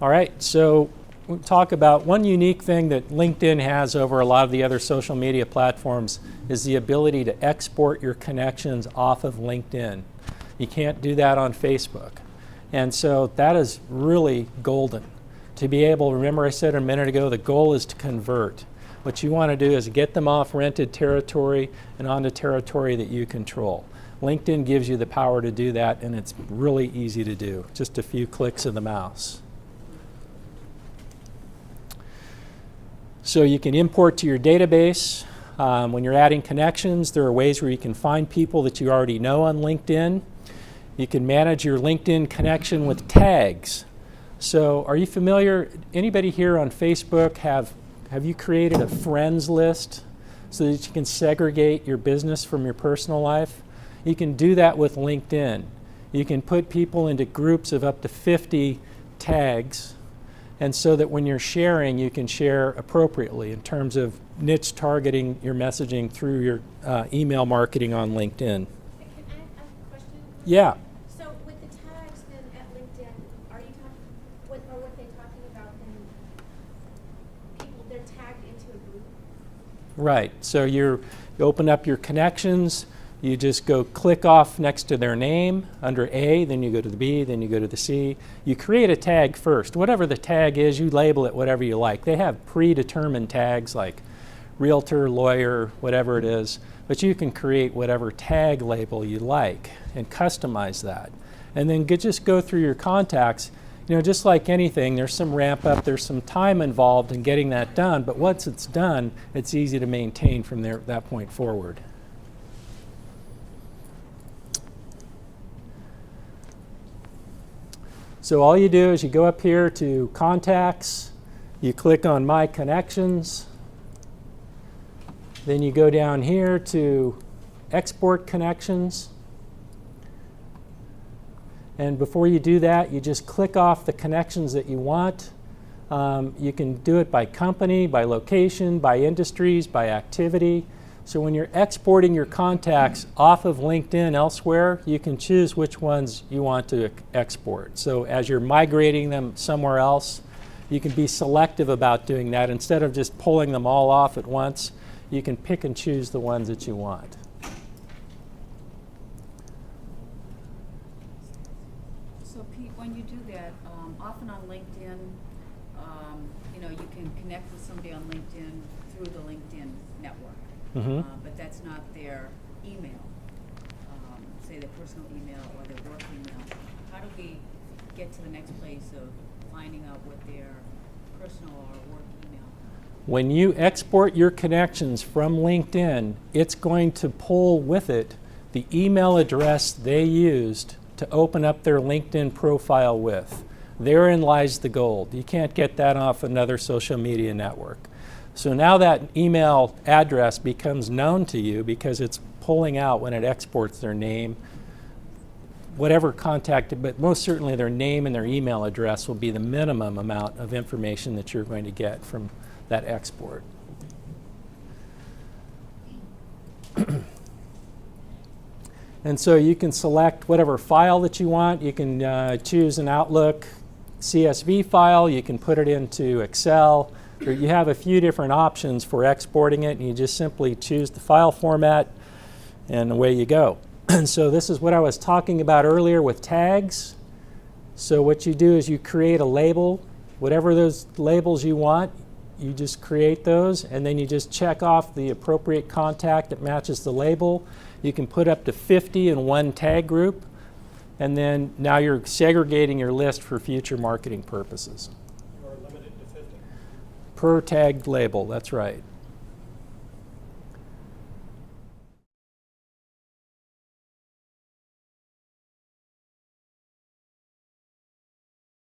All right, so we'll talk about one unique thing that LinkedIn has over a lot of the other social media platforms is the ability to export your connections off of LinkedIn. You can't do that on Facebook. And so that is really golden. To be able, remember I said a minute ago, the goal is to convert. What you want to do is get them off rented territory and onto territory that you control. LinkedIn gives you the power to do that, and it's really easy to do. Just a few clicks of the mouse. So you can import to your database. When you're adding connections, there are ways where you can find people that you already know on LinkedIn. You can manage your LinkedIn connection with tags. So are you familiar, anybody here on Facebook, have you created a friends list so that you can segregate your business from your personal life? You can do that with LinkedIn. You can put people into groups of up to 50 tags, and so that when you're sharing, you can share appropriately in terms of niche targeting your messaging through your email marketing on LinkedIn. Can I ask a question? Yeah. So with the tags then at LinkedIn, are you talking, what they talking about then? People, they're tagged into a group? Right. So you open up your connections. You just go click off next to their name under A, then you go to the B, then you go to the C. You create a tag first. Whatever the tag is, you label it whatever you like. They have predetermined tags like realtor, lawyer, whatever it is, but you can create whatever tag label you like and customize that. And then just go through your contacts. You know, just like anything, there's some ramp up, there's some time involved in getting that done, but once it's done, it's easy to maintain from that point forward. So all you do is you go up here to Contacts, you click on My Connections, then you go down here to Export Connections, and before you do that, you just click off the connections that you want. You can do it by company, by location, by industries, by activity. So when you're exporting your contacts off of LinkedIn elsewhere, you can choose which ones you want to export. So as you're migrating them somewhere else, you can be selective about doing that. Instead of just pulling them all off at once, you can pick and choose the ones that you want. So Pete, when you do that, often on LinkedIn, you know, you can connect with somebody on LinkedIn through the LinkedIn network. Mm-hmm. But that's not their email, say their personal email or their work email. How do we get to the next place of finding out what their personal or work email? When you export your connections from LinkedIn, it's going to pull with it the email address they used to open up their LinkedIn profile with. Therein lies the gold. You can't get that off another social media network. So now that email address becomes known to you because it's pulling out when it exports their name, whatever contact, but most certainly their name and their email address will be the minimum amount of information that you're going to get from that export. And so you can select whatever file that you want. You can choose an Outlook CSV file. You can put it into Excel. You have a few different options for exporting it, and you just simply choose the file format, and away you go. And so this is what I was talking about earlier with tags. So what you do is you create a label, whatever those labels you want, you just create those, and then you just check off the appropriate contact that matches the label. You can put up to 50 in one tag group, and then now you're segregating your list for future marketing purposes. You are limited to 50. Per tagged label, that's right.